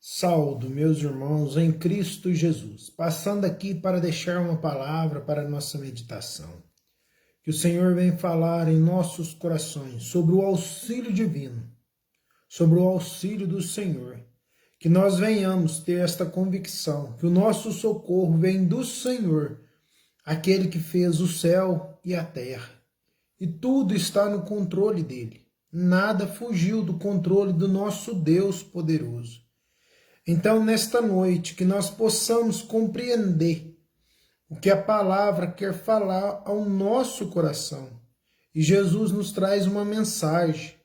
Saúdo, meus irmãos, em Cristo Jesus, passando aqui para deixar uma palavra para a nossa meditação. Que o Senhor vem falar em nossos corações sobre o auxílio divino, sobre o auxílio do Senhor. Que nós venhamos ter esta convicção, que o nosso socorro vem do Senhor, aquele que fez o céu e a terra. E tudo está no controle dele. Nada fugiu do controle do nosso Deus poderoso. Então, nesta noite, que nós possamos compreender o que a palavra quer falar ao nosso coração. E Jesus nos traz uma mensagem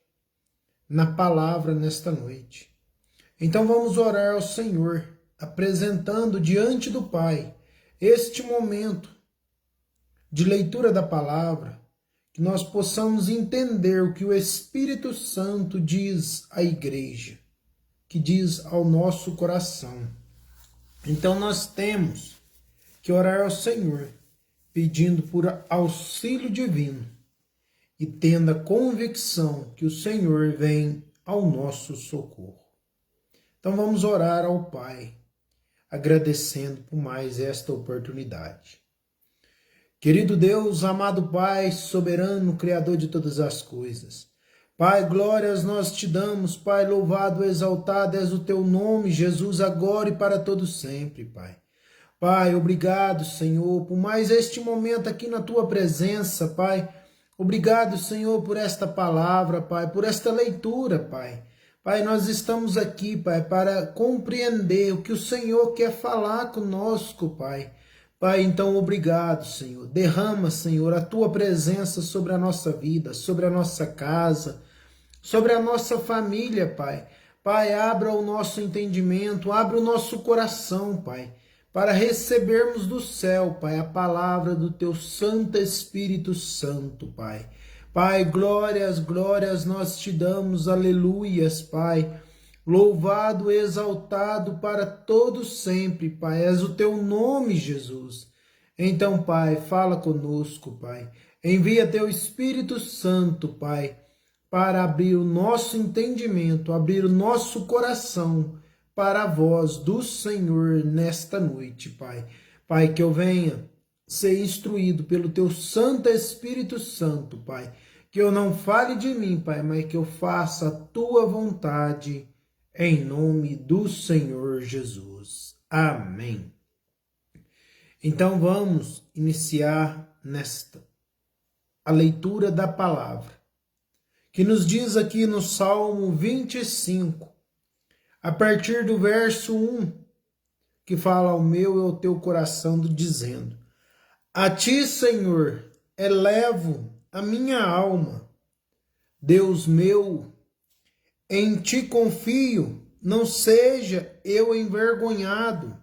na palavra nesta noite. Então, vamos orar ao Senhor, apresentando diante do Pai este momento de leitura da palavra, que nós possamos entender o que o Espírito Santo diz à igreja, que diz ao nosso coração. Então nós temos que orar ao Senhor, pedindo por auxílio divino e tendo a convicção que o Senhor vem ao nosso socorro. Então vamos orar ao Pai, agradecendo por mais esta oportunidade. Querido Deus, amado Pai, soberano, Criador de todas as coisas, Pai, glórias nós te damos, Pai, louvado, exaltado és o teu nome, Jesus, agora e para todo sempre, Pai. Pai, obrigado, Senhor, por mais este momento aqui na tua presença, Pai. Obrigado, Senhor, por esta palavra, Pai, por esta leitura, Pai. Pai, nós estamos aqui, Pai, para compreender o que o Senhor quer falar conosco, Pai. Pai, então obrigado, Senhor. Derrama, Senhor, a tua presença sobre a nossa vida, sobre a nossa casa, sobre a nossa família, Pai. Pai, abra o nosso entendimento, abra o nosso coração, Pai, para recebermos do céu, Pai, a palavra do teu Santo Espírito Santo, Pai. Pai, glórias, glórias nós te damos, aleluias, Pai. Louvado, exaltado para todos sempre, Pai. És o teu nome, Jesus. Então, Pai, fala conosco, Pai. Envia teu Espírito Santo, Pai, para abrir o nosso entendimento, abrir o nosso coração para a voz do Senhor nesta noite, Pai. Pai, que eu venha ser instruído pelo teu Santo Espírito Santo, Pai. Que eu não fale de mim, Pai, mas que eu faça a tua vontade, em nome do Senhor Jesus. Amém. Então vamos iniciar a leitura da palavra, que nos diz aqui no Salmo 25, a partir do verso 1, que fala ao meu e ao teu coração, dizendo: A ti, Senhor, elevo a minha alma. Deus meu, em ti confio, não seja eu envergonhado,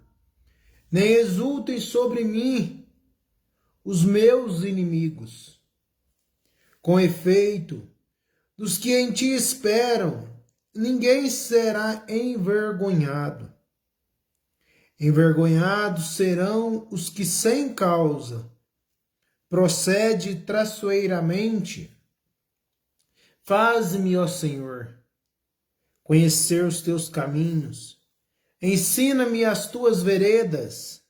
nem exultem sobre mim os meus inimigos. Com efeito, dos que em ti esperam, ninguém será envergonhado. Envergonhados serão os que sem causa procede traiçoeiramente. Faze-me, ó Senhor, conhecer os teus caminhos. Ensina-me as tuas veredas.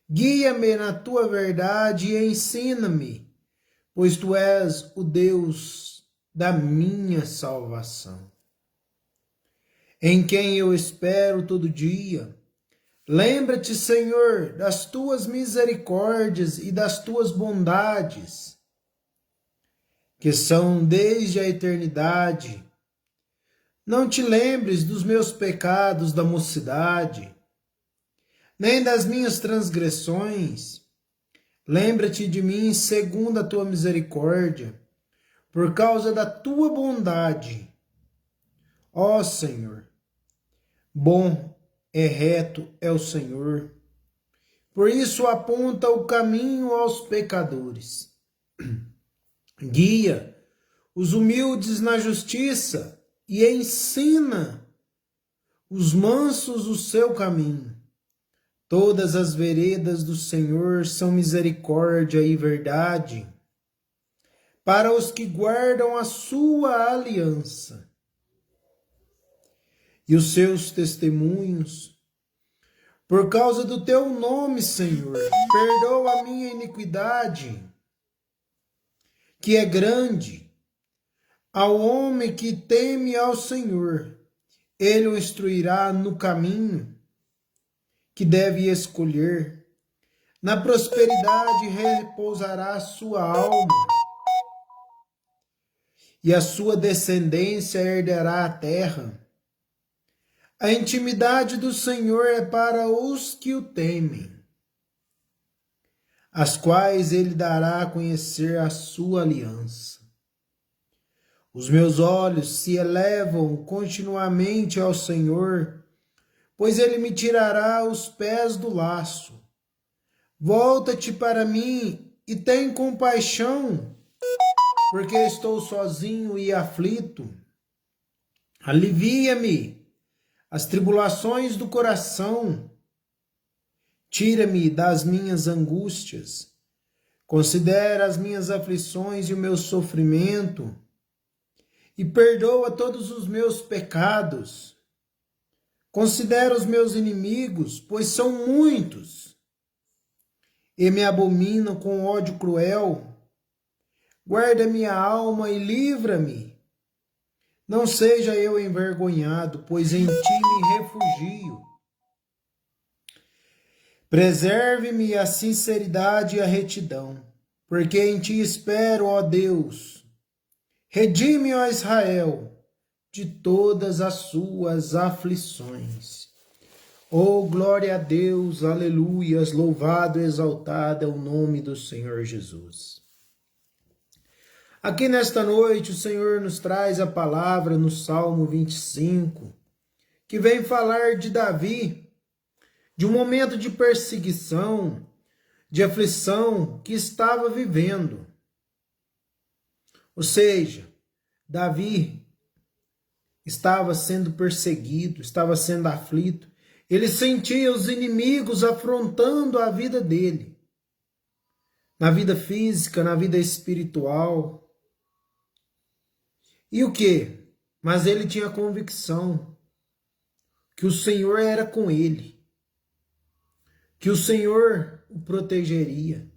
Guia-me na tua verdade e ensina-me, pois tu és o Deus da minha salvação, em quem eu espero todo dia. Lembra-te, Senhor, das tuas misericórdias e das tuas bondades, que são desde a eternidade. Não te lembres dos meus pecados da mocidade, nem das minhas transgressões. Lembra-te de mim segundo a tua misericórdia, por causa da tua bondade. Ó Senhor, bom e reto é o Senhor, por isso aponta o caminho aos pecadores. Guia os humildes na justiça e ensina os mansos o seu caminho. Todas as veredas do Senhor são misericórdia e verdade para os que guardam a sua aliança. e os seus testemunhos. Por causa do teu nome, Senhor, perdoa a minha iniquidade, que é grande. Ao homem que teme ao Senhor, ele o instruirá no caminho que deve escolher. Na prosperidade repousará a sua alma, e a sua descendência herdará a terra. A intimidade do Senhor é para os que o temem, as quais ele dará a conhecer a sua aliança. Os meus olhos se elevam continuamente ao Senhor, pois ele me tirará os pés do laço. Volta-te para mim e tem compaixão, porque estou sozinho e aflito. Alivia-me as tribulações do coração. Tira-me das minhas angústias. Considera as minhas aflições e o meu sofrimento, e perdoa todos os meus pecados. Considera os meus inimigos, pois são muitos, e me abominam com ódio cruel. Guarda minha alma e livra-me. Não seja eu envergonhado, pois em ti me refugio. Preserve-me a sinceridade e a retidão, porque em ti espero, ó Deus. Redime, ó Israel, de todas as suas aflições. Oh, glória a Deus, aleluias, louvado e exaltado é o nome do Senhor Jesus. Aqui nesta noite o Senhor nos traz a palavra no Salmo 25, que vem falar de Davi, de um momento de perseguição, de aflição que estava vivendo. Ou seja, Davi estava sendo perseguido, estava sendo aflito. Ele sentia os inimigos afrontando a vida dele, na vida física, na vida espiritual. E o quê? Mas ele tinha convicção que o Senhor era com ele, que o Senhor o protegeria,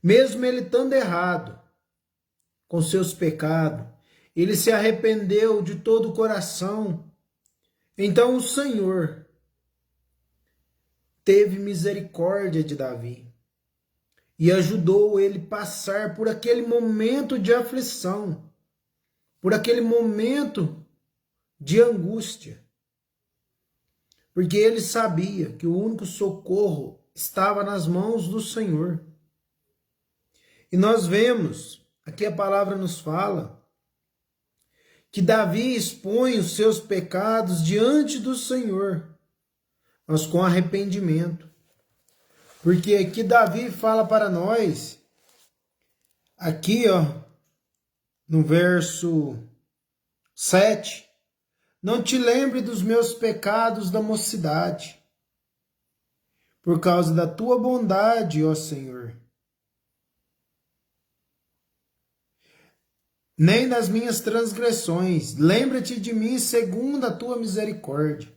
mesmo ele estando errado com seus pecados. Ele se arrependeu de todo o coração. Então o Senhor teve misericórdia de Davi e ajudou ele a passar por aquele momento de aflição, por aquele momento de angústia, porque ele sabia que o único socorro estava nas mãos do Senhor. E nós vemos, aqui a palavra nos fala, que Davi expõe os seus pecados diante do Senhor, mas com arrependimento. Porque aqui Davi fala para nós, aqui no verso 7, não te lembre dos meus pecados da mocidade, por causa da tua bondade, ó Senhor. Nem das minhas transgressões, lembra-te de mim segundo a tua misericórdia.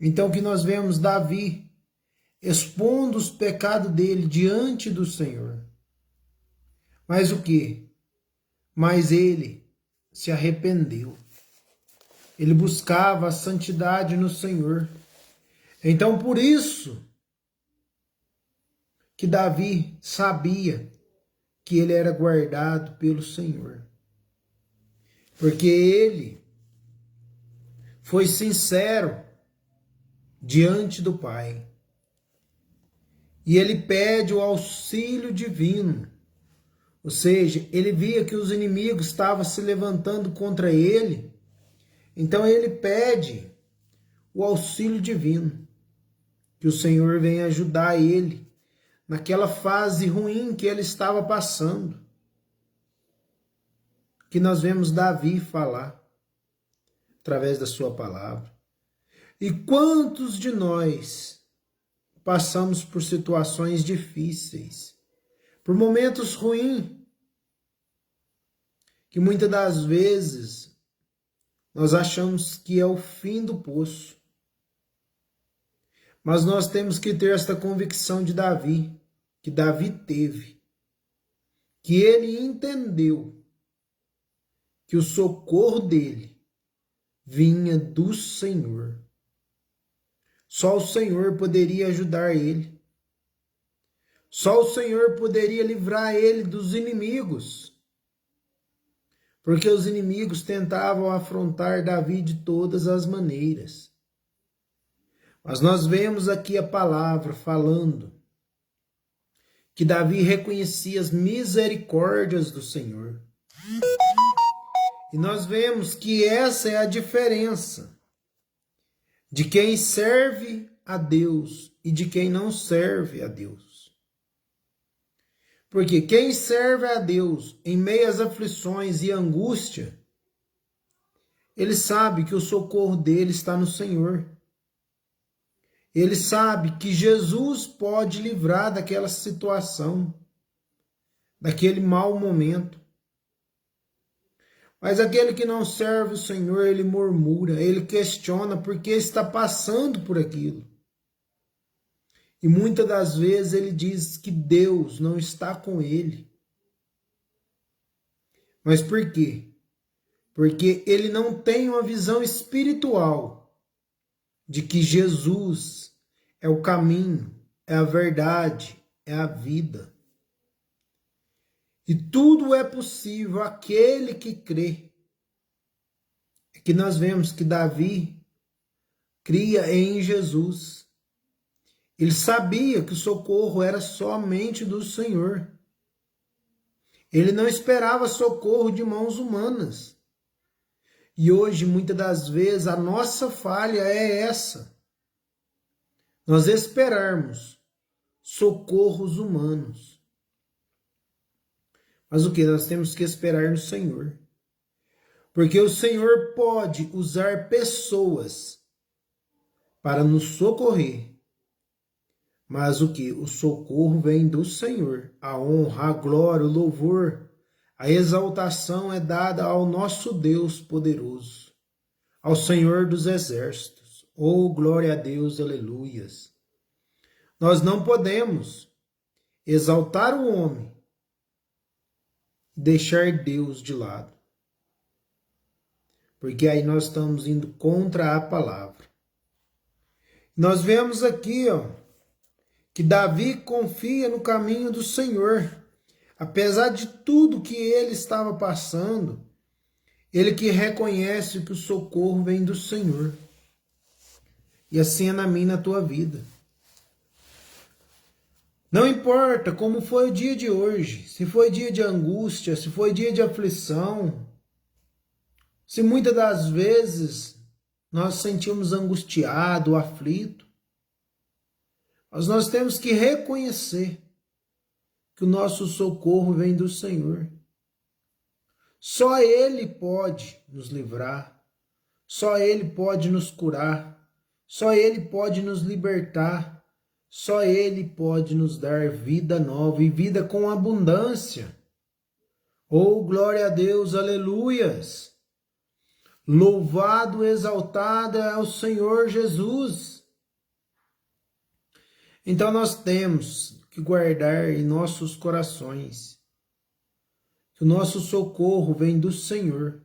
Então que nós vemos Davi expondo os pecados dele diante do Senhor. Mas o quê? Mas ele se arrependeu. Ele buscava a santidade no Senhor. Então por isso que Davi sabia que ele era guardado pelo Senhor. Porque ele foi sincero diante do Pai. E ele pede o auxílio divino. Ou seja, ele via que os inimigos estavam se levantando contra ele. Então ele pede o auxílio divino. Que o Senhor venha ajudar ele naquela fase ruim que ele estava passando. Que nós vemos Davi falar através da sua palavra. E quantos de nós passamos por situações difíceis, por momentos ruins, que muitas das vezes nós achamos que é o fim do poço. Mas nós temos que ter esta convicção de Davi, que Davi teve, que ele entendeu que o socorro dele vinha do Senhor. Só o Senhor poderia ajudar ele. Só o Senhor poderia livrar ele dos inimigos. Porque os inimigos tentavam afrontar Davi de todas as maneiras. Mas nós vemos aqui a palavra falando que Davi reconhecia as misericórdias do Senhor. E nós vemos que essa é a diferença de quem serve a Deus e de quem não serve a Deus. Porque quem serve a Deus em meio às aflições e angústia, ele sabe que o socorro dele está no Senhor. Ele sabe que Jesus pode livrar daquela situação, daquele mau momento. Mas aquele que não serve o Senhor, ele murmura, ele questiona porque está passando por aquilo. E muitas das vezes ele diz que Deus não está com ele. Mas por quê? Porque ele não tem uma visão espiritual de que Jesus é o caminho, é a verdade, é a vida. E tudo é possível àquele que crê. É que nós vemos que Davi cria em Jesus. Ele sabia que o socorro era somente do Senhor. Ele não esperava socorro de mãos humanas. E hoje, muitas das vezes, a nossa falha é essa. Nós esperarmos socorros humanos. Mas o que? Nós temos que esperar no Senhor. Porque o Senhor pode usar pessoas para nos socorrer. Mas o que? O socorro vem do Senhor. A honra, a glória, o louvor, a exaltação é dada ao nosso Deus poderoso, ao Senhor dos exércitos. Oh, glória a Deus, aleluias. Nós não podemos exaltar o homem e deixar Deus de lado. Porque aí nós estamos indo contra a palavra. Nós vemos aqui, que Davi confia no caminho do Senhor. Apesar de tudo que ele estava passando, ele que reconhece que o socorro vem do Senhor. E assim é na minha e na tua vida. Não importa como foi o dia de hoje, se foi dia de angústia, se foi dia de aflição, se muitas das vezes nós sentimos angustiado, aflito, mas nós temos que reconhecer que o nosso socorro vem do Senhor. Só Ele pode nos livrar, só Ele pode nos curar, só Ele pode nos libertar, só Ele pode nos dar vida nova e vida com abundância. Oh, glória a Deus, aleluias! Louvado, exaltado é o Senhor Jesus. Então nós temos que guardar em nossos corações que o nosso socorro vem do Senhor,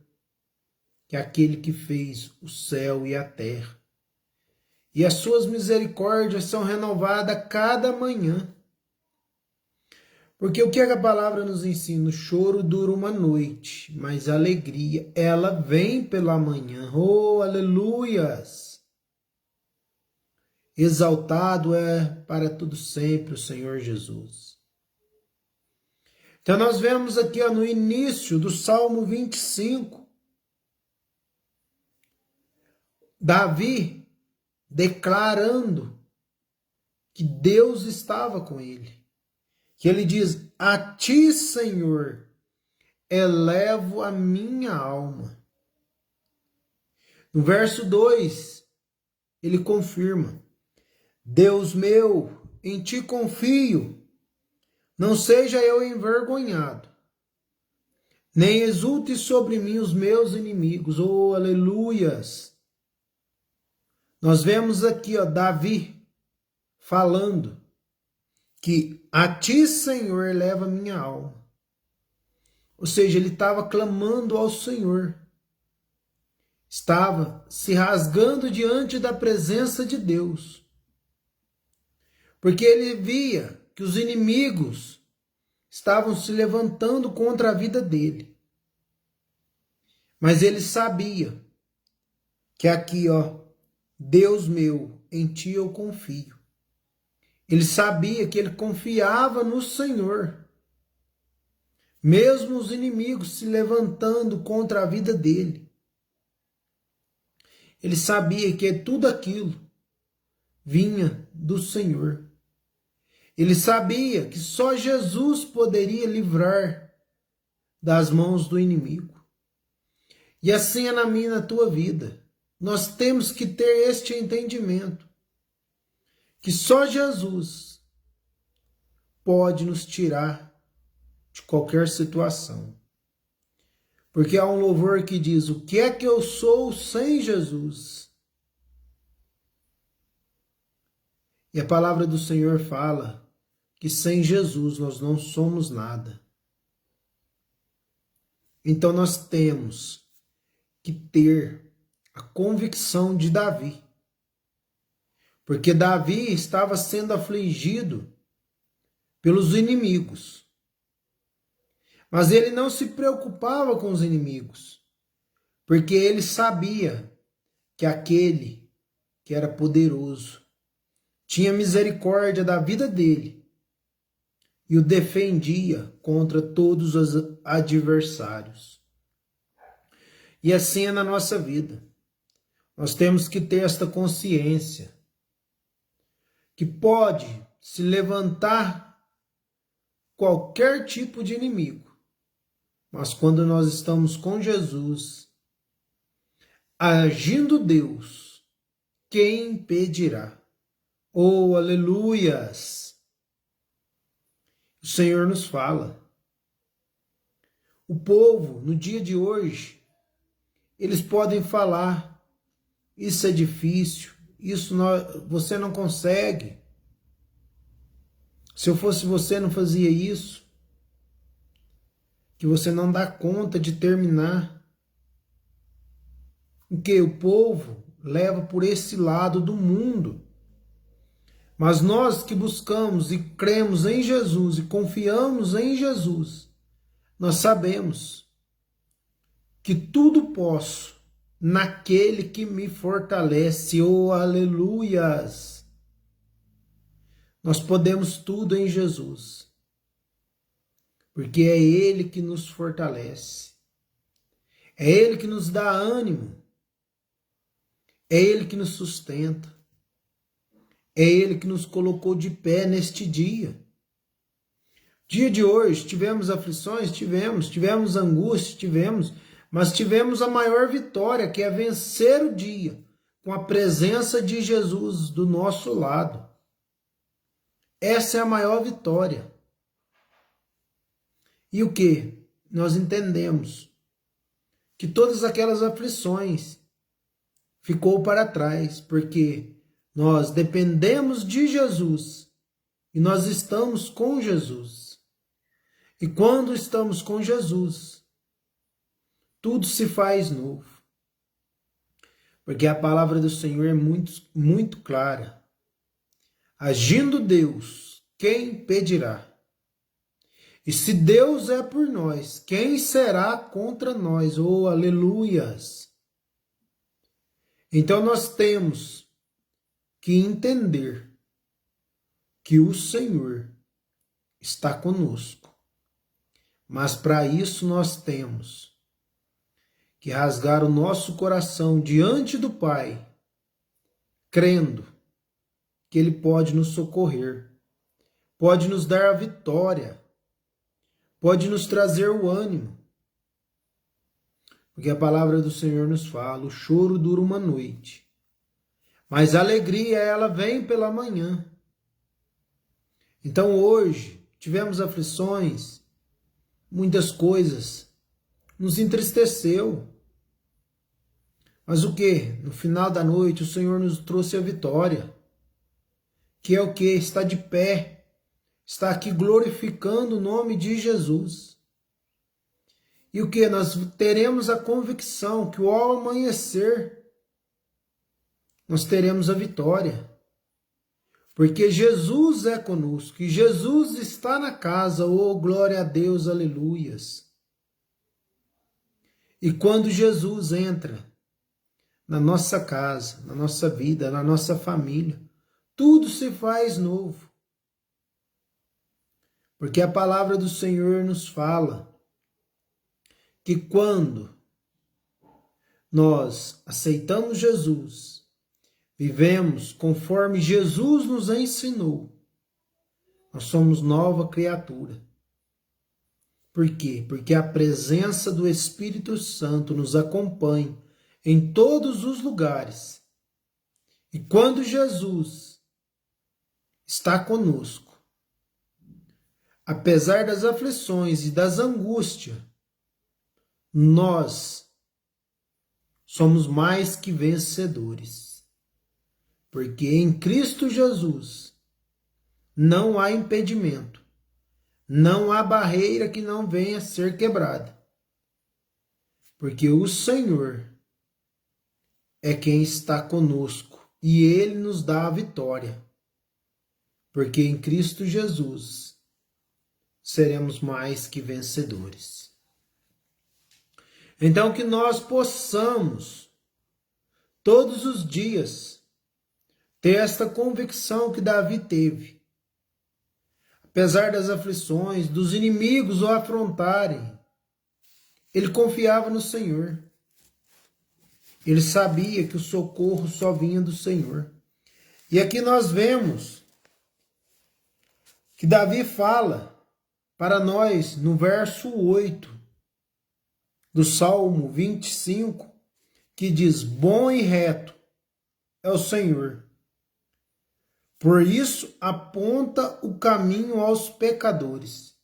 que é aquele que fez o céu e a terra. E as suas misericórdias são renovadas a cada manhã. Porque o que a palavra nos ensina? O choro dura uma noite, mas a alegria, ela vem pela manhã. Oh, aleluias! Exaltado é para tudo sempre o Senhor Jesus. Então nós vemos aqui no início do Salmo 25, Davi declarando que Deus estava com ele. Que ele diz: a ti, Senhor, elevo a minha alma. No verso 2, ele confirma: Deus meu, em ti confio, não seja eu envergonhado. nem exulte sobre mim os meus inimigos. Oh, aleluias! Nós vemos aqui, ó, Davi falando que a ti, Senhor, eleva minha alma. Ou seja, ele estava clamando ao Senhor. Estava se rasgando diante da presença de Deus. Porque ele via que os inimigos estavam se levantando contra a vida dele. Mas ele sabia que aqui, ó, Deus meu, em ti eu confio. Ele sabia que ele confiava no Senhor. Mesmo os inimigos se levantando contra a vida dele. Ele sabia que tudo aquilo vinha do Senhor. Ele sabia que só Jesus poderia livrar das mãos do inimigo. E assim é na minha e na tua vida. Nós temos que ter este entendimento. Que só Jesus pode nos tirar de qualquer situação. Porque há um louvor que diz: o que é que eu sou sem Jesus? E a palavra do Senhor fala que sem Jesus nós não somos nada. Então nós temos que ter a convicção de Davi. Porque Davi estava sendo afligido pelos inimigos. Mas ele não se preocupava com os inimigos, porque ele sabia que aquele que era poderoso tinha misericórdia da vida dele e o defendia contra todos os adversários. E assim é na nossa vida. Nós temos que ter esta consciência que pode se levantar qualquer tipo de inimigo. Mas quando nós estamos com Jesus, agindo Deus, quem impedirá? Oh, aleluias! O Senhor nos fala. O povo, no dia de hoje, eles podem falar, isso é difícil, você não consegue. Se eu fosse você, não fazia isso. Que você não dá conta de terminar. Porque o povo leva por esse lado do mundo. Mas nós que buscamos e cremos em Jesus e confiamos em Jesus, nós sabemos que tudo posso naquele que me fortalece. Oh, aleluias! Nós podemos tudo em Jesus. Porque é Ele que nos fortalece. É Ele que nos dá ânimo. É Ele que nos sustenta. É Ele que nos colocou de pé neste dia. Dia de hoje, tivemos aflições? Tivemos angústia? Mas tivemos a maior vitória, que é vencer o dia com a presença de Jesus do nosso lado. Essa é a maior vitória. E o que? Nós entendemos que todas aquelas aflições ficou para trás, porque nós dependemos de Jesus e nós estamos com Jesus. E quando estamos com Jesus, tudo se faz novo. Porque a palavra do Senhor é muito clara. Agindo Deus, quem impedirá? E se Deus é por nós, quem será contra nós? Oh, aleluias! Então nós temos que entender que o Senhor está conosco. Mas para isso nós temos que rasgar o nosso coração diante do Pai, crendo que Ele pode nos socorrer, pode nos dar a vitória, pode nos trazer o ânimo. Porque a palavra do Senhor nos fala, o choro dura uma noite, mas a alegria ela vem pela manhã. Então hoje tivemos aflições, muitas coisas, nos entristeceu. Mas o que? No final da noite, o Senhor nos trouxe a vitória. Que é o que? Está de pé. Está aqui glorificando o nome de Jesus. E o que? Nós teremos a convicção que ao amanhecer, nós teremos a vitória. Porque Jesus é conosco. E Jesus está na casa. Oh, glória a Deus, aleluias. E quando Jesus entra na nossa casa, na nossa vida, na nossa família, tudo se faz novo. Porque a palavra do Senhor nos fala que quando nós aceitamos Jesus, vivemos conforme Jesus nos ensinou, nós somos nova criatura. Por quê? Porque a presença do Espírito Santo nos acompanha em todos os lugares. E quando Jesus está conosco, apesar das aflições e das angústias, nós somos mais que vencedores. Porque em Cristo Jesus não há impedimento, não há barreira que não venha a ser quebrada. Porque o Senhor é quem está conosco e Ele nos dá a vitória. Porque em Cristo Jesus seremos mais que vencedores. Então que nós possamos todos os dias ter esta convicção que Davi teve. Apesar das aflições, dos inimigos o afrontarem, ele confiava no Senhor. Ele sabia que o socorro só vinha do Senhor. E aqui nós vemos que Davi fala para nós no verso 8 do Salmo 25, que diz: bom e reto é o Senhor. Por isso aponta o caminho aos pecadores.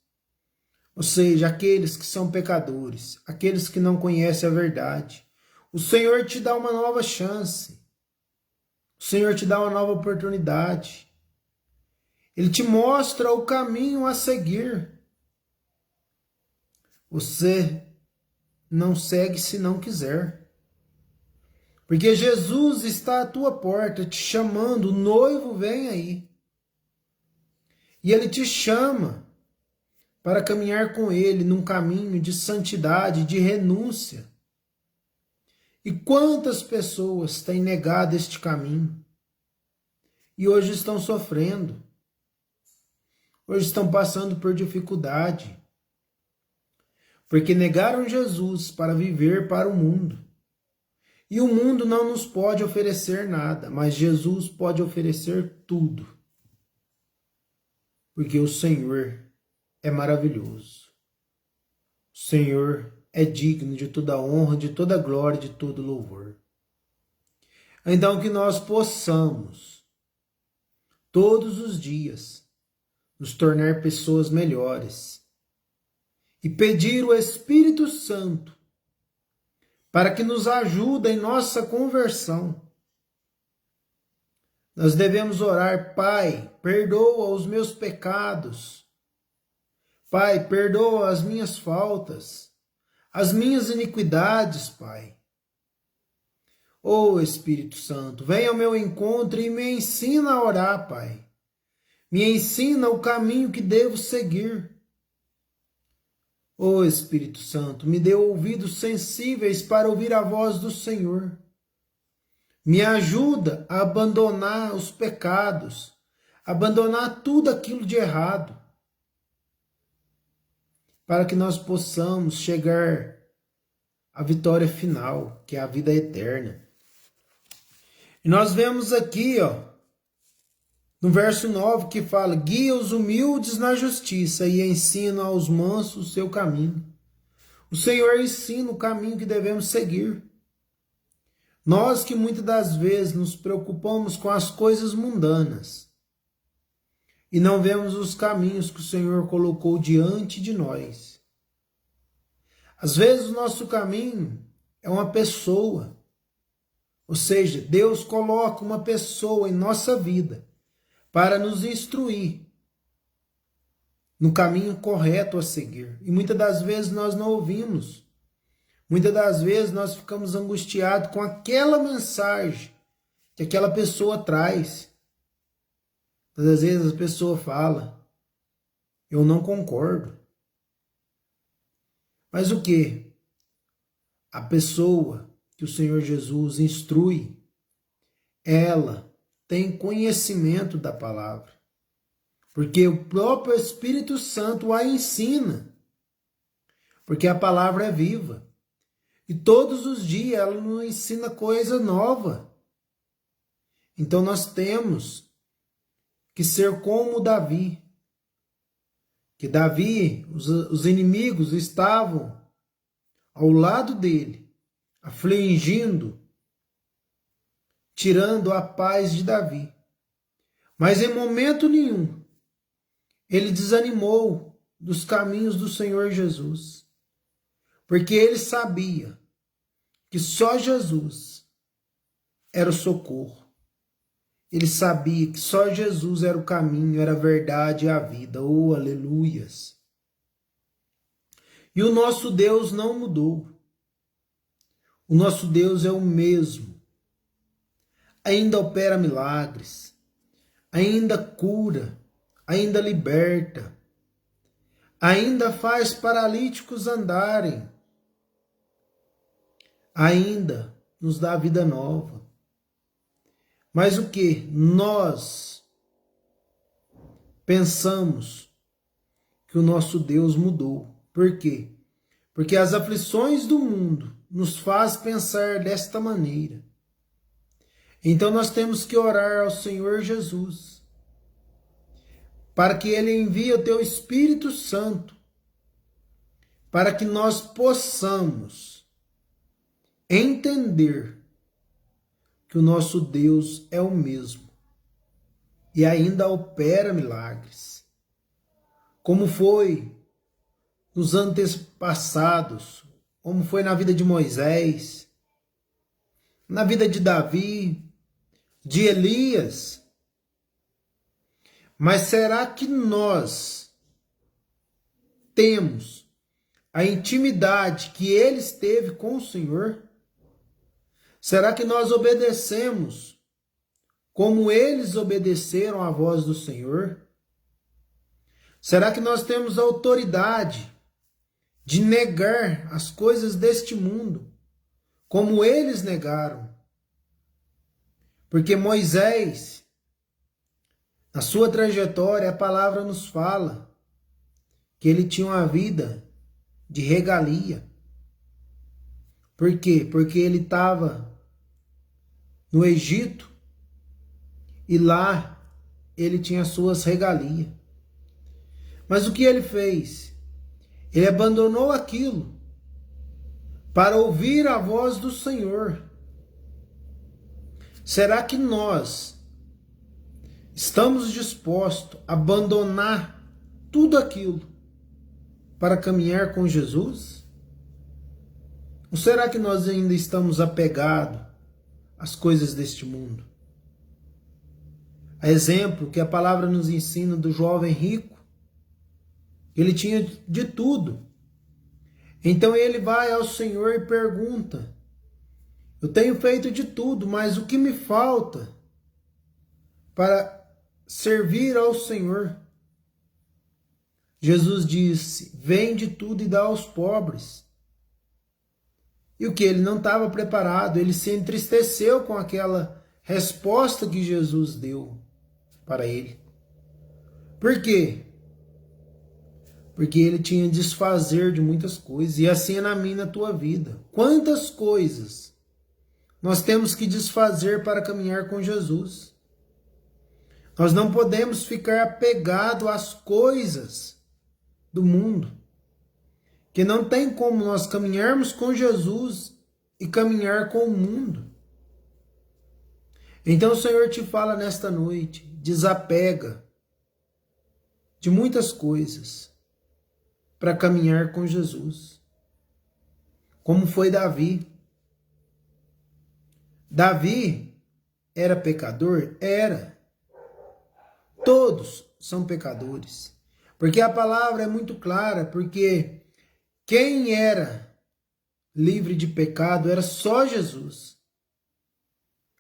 Ou seja, aqueles que são pecadores, aqueles que não conhecem a verdade. O Senhor te dá uma nova chance. O Senhor te dá uma nova oportunidade. Ele te mostra o caminho a seguir. Você não segue se não quiser. Porque Jesus está à tua porta te chamando, o noivo vem aí. E ele te chama para caminhar com ele num caminho de santidade, de renúncia. E quantas pessoas têm negado este caminho? E hoje estão sofrendo. Hoje estão passando por dificuldade. Porque negaram Jesus para viver para o mundo. E o mundo não nos pode oferecer nada, mas Jesus pode oferecer tudo. Porque o Senhor é maravilhoso. O Senhor é digno de toda honra, de toda glória, de todo louvor. Então que nós possamos, todos os dias, nos tornar pessoas melhores. E pedir o Espírito Santo para que nos ajude em nossa conversão. Nós devemos orar: Pai, perdoa os meus pecados. Pai, perdoa as minhas faltas, as minhas iniquidades, Pai. Ô Espírito Santo, venha ao meu encontro e me ensina a orar, Pai. Me ensina o caminho que devo seguir. Ô Espírito Santo, me dê ouvidos sensíveis para ouvir a voz do Senhor. Me ajuda a abandonar os pecados, abandonar tudo aquilo de errado, para que nós possamos chegar à vitória final, que é a vida eterna. E nós vemos aqui, no verso 9, que fala: guia os humildes na justiça e ensina aos mansos o seu caminho. O Senhor ensina o caminho que devemos seguir. Nós que muitas das vezes nos preocupamos com as coisas mundanas e não vemos os caminhos que o Senhor colocou diante de nós. Às vezes o nosso caminho é uma pessoa, ou seja, Deus coloca uma pessoa em nossa vida para nos instruir no caminho correto a seguir. E muitas das vezes nós não ouvimos. Muitas das vezes nós ficamos angustiados com aquela mensagem que aquela pessoa traz. Muitas vezes a pessoa fala, eu não concordo. Mas o que? A pessoa que o Senhor Jesus instrui, ela tem conhecimento da palavra. Porque o próprio Espírito Santo a ensina. Porque a palavra é viva. E todos os dias ela nos ensina coisa nova. Então nós temos que ser como Davi. Que Davi, os inimigos estavam ao lado dele, afligindo, tirando a paz de Davi. Mas em momento nenhum ele desanimou dos caminhos do Senhor Jesus, porque ele sabia que só Jesus era o socorro. Ele sabia que só Jesus era o caminho, era a verdade e a vida. Oh, aleluias! E o nosso Deus não mudou. O nosso Deus é o mesmo. Ainda opera milagres, ainda cura, ainda liberta, ainda faz paralíticos andarem, ainda nos dá vida nova. Mas o que? Nós pensamos que o nosso Deus mudou. Por quê? Porque as aflições do mundo nos faz pensar desta maneira. Então nós temos que orar ao Senhor Jesus para que Ele envie o teu Espírito Santo para que nós possamos entender que o nosso Deus é o mesmo e ainda opera milagres, como foi nos antepassados, como foi na vida de Moisés, na vida de Davi, de Elias. Mas será que nós temos a intimidade que eles teve com o Senhor? Será que nós obedecemos como eles obedeceram à voz do Senhor? Será que nós temos autoridade de negar as coisas deste mundo, como eles negaram? Porque Moisés, na sua trajetória, a palavra nos fala que ele tinha uma vida de regalia. Por quê? Porque ele estava no Egito e lá ele tinha suas regalias. Mas o que ele fez? Ele abandonou aquilo para ouvir a voz do Senhor. Será que nós estamos dispostos a abandonar tudo aquilo para caminhar com Jesus? Ou será que nós ainda estamos apegados às coisas deste mundo? A exemplo que a palavra nos ensina do jovem rico, ele tinha de tudo. Então ele vai ao Senhor e pergunta: eu tenho feito de tudo, mas o que me falta para servir ao Senhor? Jesus disse: vende tudo e dá aos pobres. E o que? Ele não estava preparado, ele se entristeceu com aquela resposta que Jesus deu para ele. Por quê? Porque ele tinha desfazer de muitas coisas, e assim é na minha e na tua vida. Quantas coisas nós temos que desfazer para caminhar com Jesus? Nós não podemos ficar apegados às coisas do mundo, que não tem como nós caminharmos com Jesus e caminhar com o mundo. Então o Senhor te fala nesta noite: desapega de muitas coisas para caminhar com Jesus. como foi Davi. Davi era pecador? Era. Todos são pecadores. Porque a palavra é muito clara, porque quem era livre de pecado era só Jesus.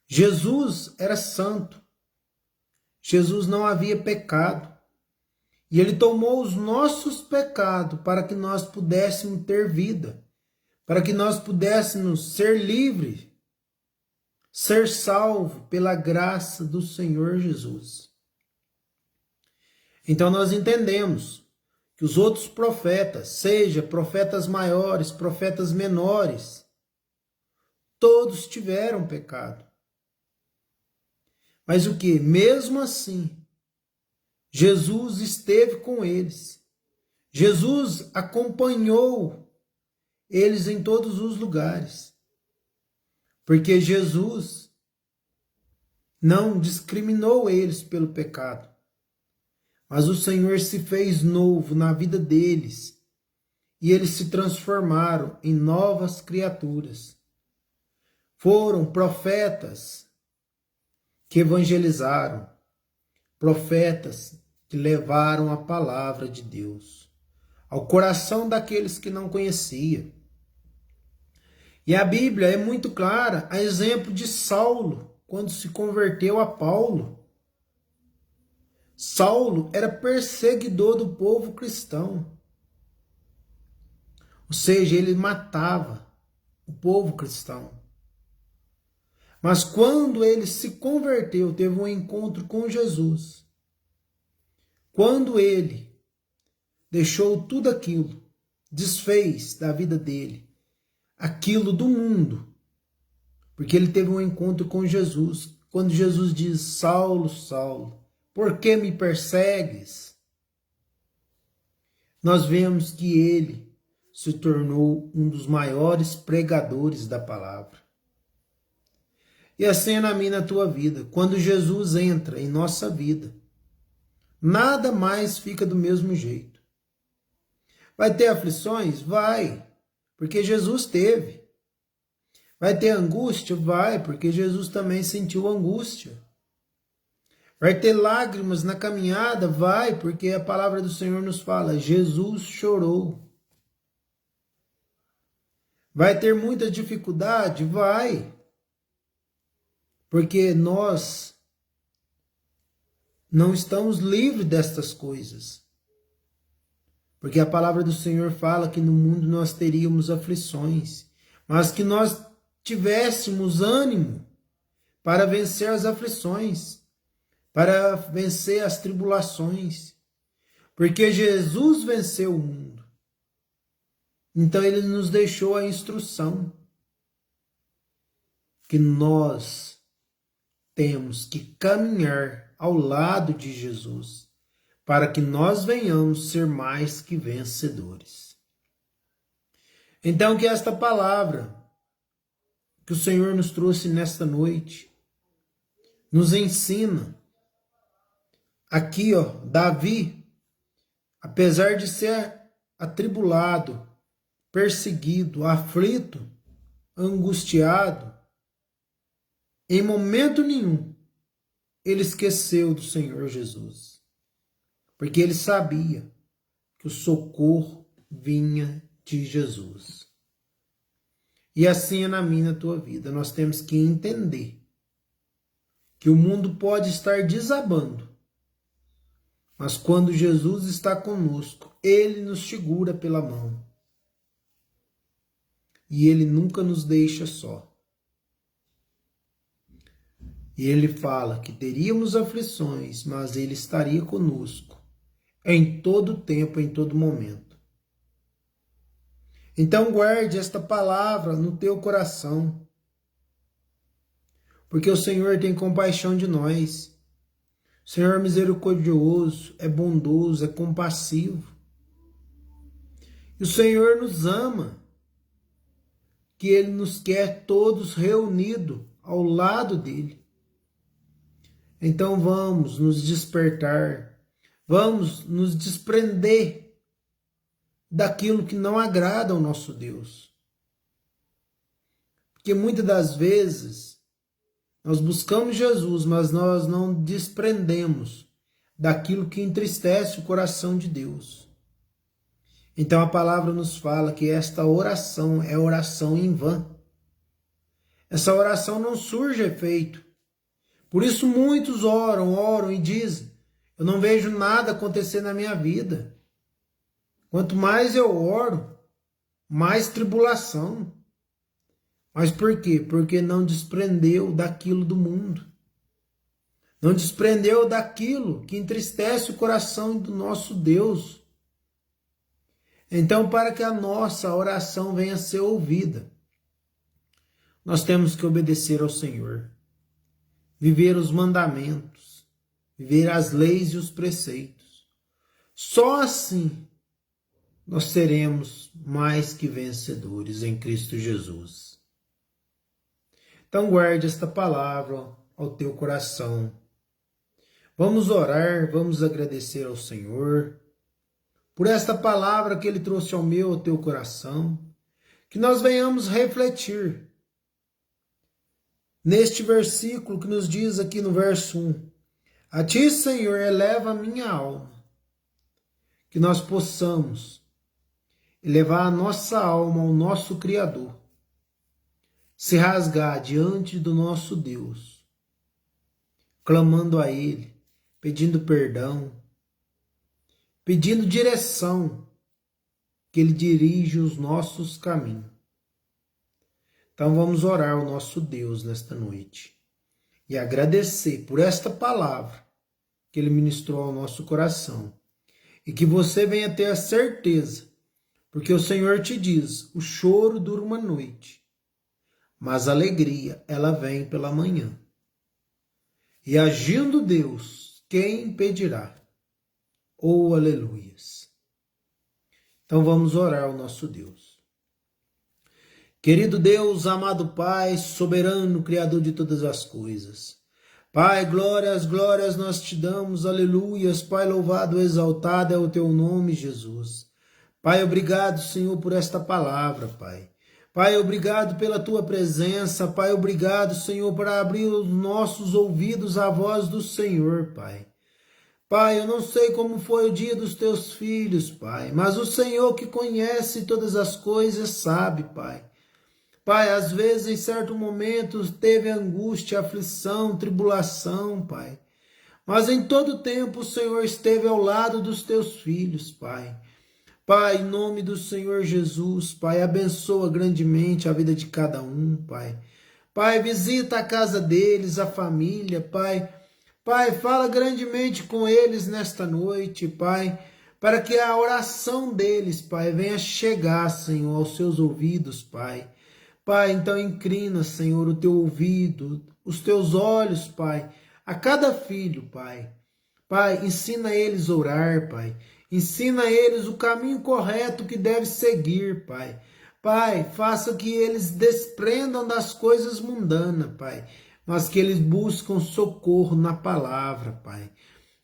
Jesus era santo. Jesus não havia pecado. E ele tomou os nossos pecados para que nós pudéssemos ter vida, para que nós pudéssemos ser livres, ser salvos pela graça do Senhor Jesus. Então nós entendemos que os outros profetas, seja profetas maiores, profetas menores, todos tiveram pecado. Mas o que? Mesmo assim, Jesus esteve com eles. Jesus acompanhou eles em todos os lugares. Porque Jesus não discriminou eles pelo pecado. Mas o Senhor se fez novo na vida deles. E eles se transformaram em novas criaturas. Foram profetas que evangelizaram. Profetas que levaram a palavra de Deus ao coração daqueles que não conheciam. E a Bíblia é muito clara, a exemplo de Saulo, quando se converteu a Paulo. Saulo era perseguidor do povo cristão. Ou seja, ele matava o povo cristão. Mas quando ele se converteu, teve um encontro com Jesus. Quando ele deixou tudo aquilo, desfez da vida dele, aquilo do mundo, porque ele teve um encontro com Jesus. Quando Jesus diz: Saulo, Saulo, por que me persegues? Nós vemos que ele se tornou um dos maiores pregadores da palavra. E assim é na minha e na tua vida. Quando Jesus entra em nossa vida, nada mais fica do mesmo jeito. Vai ter aflições? Vai, porque Jesus teve. Vai ter angústia? Vai, porque Jesus também sentiu angústia. Vai ter lágrimas na caminhada? Vai, porque a palavra do Senhor nos fala, Jesus chorou. Vai ter muita dificuldade? Vai, porque nós não estamos livres destas coisas. Porque a palavra do Senhor fala que no mundo nós teríamos aflições, mas que nós tivéssemos ânimo para vencer as aflições, para vencer as tribulações. Porque Jesus venceu o mundo. Então ele nos deixou a instrução que nós temos que caminhar ao lado de Jesus, para que nós venhamos ser mais que vencedores. Então que esta palavra que o Senhor nos trouxe nesta noite nos ensina. Aqui, Davi, apesar de ser atribulado, perseguido, aflito, angustiado, em momento nenhum ele esqueceu do Senhor Jesus, porque ele sabia que o socorro vinha de Jesus. E assim é na minha e na tua vida. Nós temos que entender que o mundo pode estar desabando, mas quando Jesus está conosco, ele nos segura pela mão. E ele nunca nos deixa só. E ele fala que teríamos aflições, mas ele estaria conosco em todo tempo, em todo momento. Então guarde esta palavra no teu coração, porque o Senhor tem compaixão de nós. O Senhor é misericordioso, é bondoso, é compassivo. E o Senhor nos ama, que Ele nos quer todos reunidos ao lado dEle. Então vamos nos despertar, vamos nos desprender daquilo que não agrada ao nosso Deus. que muitas das vezes nós buscamos Jesus, mas nós não desprendemos daquilo que entristece o coração de Deus. Então a palavra nos fala que esta oração é oração em vão. Essa oração não surge efeito. Por isso muitos oram e dizem: eu não vejo nada acontecer na minha vida. Quanto mais eu oro, mais tribulação. Mas por quê? Porque não desprendeu daquilo do mundo. Não desprendeu daquilo que entristece o coração do nosso Deus. Então, para que a nossa oração venha a ser ouvida, nós temos que obedecer ao Senhor, viver os mandamentos, viver as leis e os preceitos. Só assim nós seremos mais que vencedores em Cristo Jesus. Então guarde esta palavra ao teu coração. Vamos orar, vamos agradecer ao Senhor por esta palavra que Ele trouxe ao meu, ao teu coração, que nós venhamos refletir neste versículo que nos diz aqui no verso 1, a Ti, Senhor, eleva a minha alma, que nós possamos elevar a nossa alma ao nosso Criador, se rasgar diante do nosso Deus, clamando a Ele, pedindo perdão, pedindo direção, que Ele dirige os nossos caminhos. Então vamos orar ao nosso Deus nesta noite e agradecer por esta palavra que Ele ministrou ao nosso coração. E que você venha ter a certeza, porque o Senhor te diz, o choro dura uma noite, mas a alegria, ela vem pela manhã. E agindo Deus, quem impedirá? Oh, aleluias! Então vamos orar ao nosso Deus. Querido Deus, amado Pai, soberano, Criador de todas as coisas. Pai, glórias, glórias nós te damos, aleluias. Pai, louvado, exaltado é o teu nome, Jesus. Pai, obrigado, Senhor, por esta palavra, Pai. Pai, obrigado pela tua presença. Pai, obrigado, Senhor, por abrir os nossos ouvidos à voz do Senhor, Pai. Pai, eu não sei como foi o dia dos teus filhos, Pai, mas o Senhor que conhece todas as coisas sabe, Pai. Pai, às vezes em certo momento teve angústia, aflição, tribulação, Pai. Mas em todo tempo o Senhor esteve ao lado dos teus filhos, Pai. Pai, em nome do Senhor Jesus, Pai, abençoa grandemente a vida de cada um, Pai. Pai, visita a casa deles, a família, Pai. Pai, fala grandemente com eles nesta noite, Pai, para que a oração deles, Pai, venha chegar, Senhor, aos seus ouvidos, Pai. Pai, então inclina, Senhor, o teu ouvido, os teus olhos, Pai, a cada filho, Pai. Pai, ensina eles a orar, Pai. Ensina a eles o caminho correto que deve seguir, Pai. Pai, faça que eles desprendam das coisas mundanas, Pai, mas que eles buscam socorro na palavra, Pai.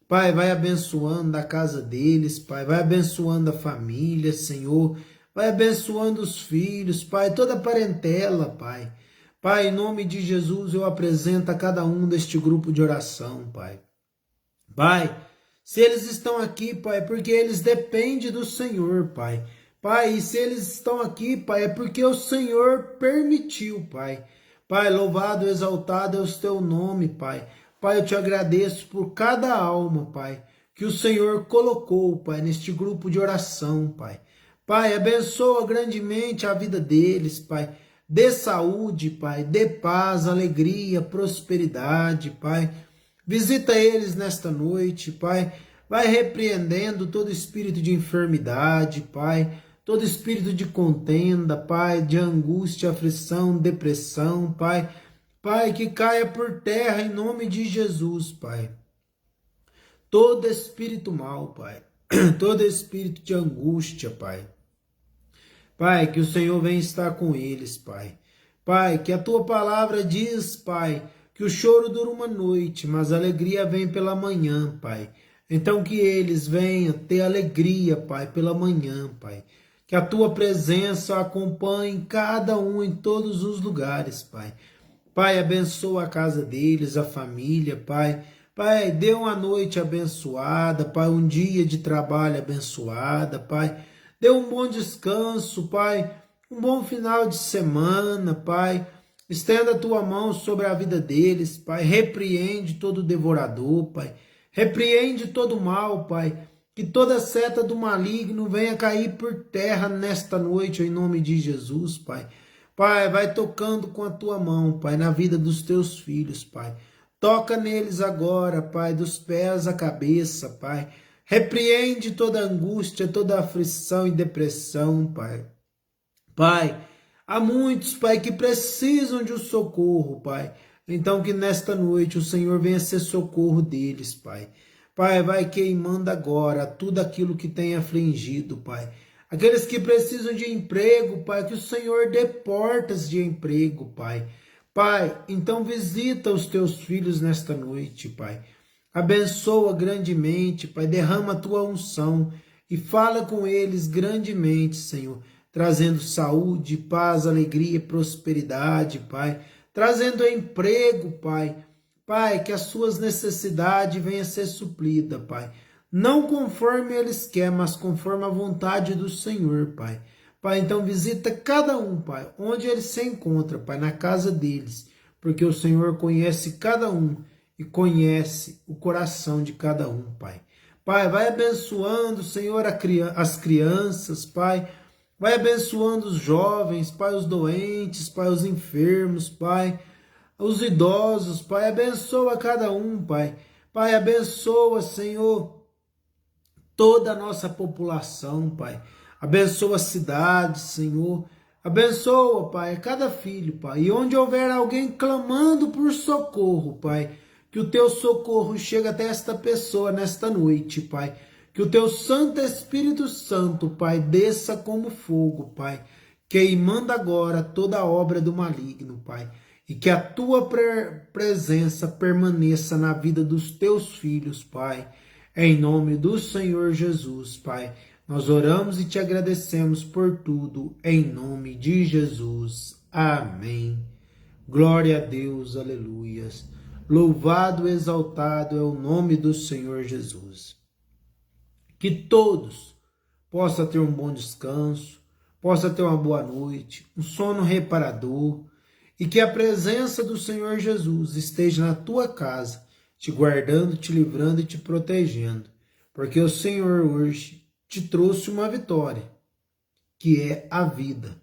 Pai, vai abençoando a casa deles, Pai, vai abençoando a família, Senhor, vai abençoando os filhos, Pai, toda a parentela, Pai. Pai, em nome de Jesus, eu apresento a cada um deste grupo de oração, Pai. Pai, se eles estão aqui, Pai, é porque eles dependem do Senhor, Pai. Pai, e se eles estão aqui, Pai, é porque o Senhor permitiu, Pai. Pai, louvado, exaltado é o teu nome, Pai. Pai, eu te agradeço por cada alma, Pai, que o Senhor colocou, Pai, neste grupo de oração, Pai. Pai, abençoa grandemente a vida deles, Pai. Dê saúde, Pai, dê paz, alegria, prosperidade, Pai. Visita eles nesta noite, Pai. Vai repreendendo todo espírito de enfermidade, Pai. Todo espírito de contenda, Pai, de angústia, aflição, depressão, Pai. Pai, que caia por terra em nome de Jesus, Pai. Todo espírito mal, Pai. Todo espírito de angústia, Pai. Pai, que o Senhor venha estar com eles, Pai. Pai, que a tua palavra diz, Pai, que o choro dura uma noite, mas a alegria vem pela manhã, Pai. Então que eles venham ter alegria, Pai, pela manhã, Pai. Que a tua presença acompanhe cada um em todos os lugares, Pai. Pai, abençoa a casa deles, a família, Pai. Pai, dê uma noite abençoada, Pai, um dia de trabalho abençoada, Pai. Dê um bom descanso, Pai, um bom final de semana, Pai. Estenda a tua mão sobre a vida deles, Pai. Repreende todo devorador, Pai. Repreende todo mal, Pai. Que toda seta do maligno venha cair por terra nesta noite, em nome de Jesus, Pai. Pai, vai tocando com a tua mão, Pai, na vida dos teus filhos, Pai. Toca neles agora, Pai, dos pés à cabeça, Pai. Repreende toda angústia, toda aflição e depressão, Pai. Pai, há muitos, Pai, que precisam de um socorro, Pai. Então que nesta noite o Senhor venha ser socorro deles, Pai. Pai, vai queimando agora tudo aquilo que tem afligido, Pai. Aqueles que precisam de emprego, Pai, que o Senhor dê portas de emprego, Pai. Pai, então visita os teus filhos nesta noite, Pai. Abençoa grandemente, Pai, derrama a tua unção e fala com eles grandemente, Senhor, trazendo saúde, paz, alegria, prosperidade, Pai, trazendo emprego, Pai. Pai, que as suas necessidades venham a ser supridas, Pai. Não conforme eles querem, mas conforme a vontade do Senhor, Pai. Pai, então visita cada um, Pai, onde eles se encontram, Pai, na casa deles, porque o Senhor conhece cada um e conhece o coração de cada um, Pai. Pai, vai abençoando, Senhor, as crianças, Pai. Vai abençoando os jovens, Pai, os doentes, Pai, os enfermos, Pai, os idosos, Pai. Abençoa cada um, Pai. Pai, abençoa, Senhor, toda a nossa população, Pai. Abençoa a cidade, Senhor. Abençoa, Pai, cada filho, Pai. E onde houver alguém clamando por socorro, Pai, que o teu socorro chegue até esta pessoa nesta noite, Pai. Que o teu Santo Espírito Santo, Pai, desça como fogo, Pai, queimando agora toda a obra do maligno, Pai. E que a tua presença permaneça na vida dos teus filhos, Pai. Em nome do Senhor Jesus, Pai. Nós oramos e te agradecemos por tudo, em nome de Jesus. Amém. Glória a Deus, aleluias. Louvado, exaltado é o nome do Senhor Jesus. Que todos possam ter um bom descanso, possam ter uma boa noite, um sono reparador, e que a presença do Senhor Jesus esteja na tua casa, te guardando, te livrando e te protegendo, porque o Senhor hoje te trouxe uma vitória, que é a vida,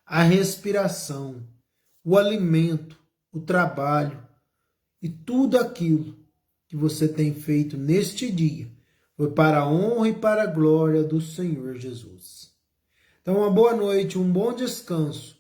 a respiração, o alimento, o trabalho e tudo aquilo que você tem feito neste dia foi para a honra e para a glória do Senhor Jesus. Então, uma boa noite, um bom descanso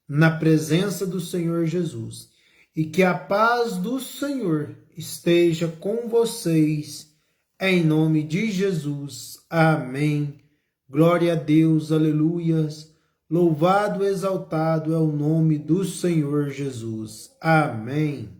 na presença do Senhor Jesus e que a paz do Senhor esteja com vocês, em nome de Jesus. Amém. Glória a Deus, aleluias. Louvado, exaltado é o nome do Senhor Jesus. Amém.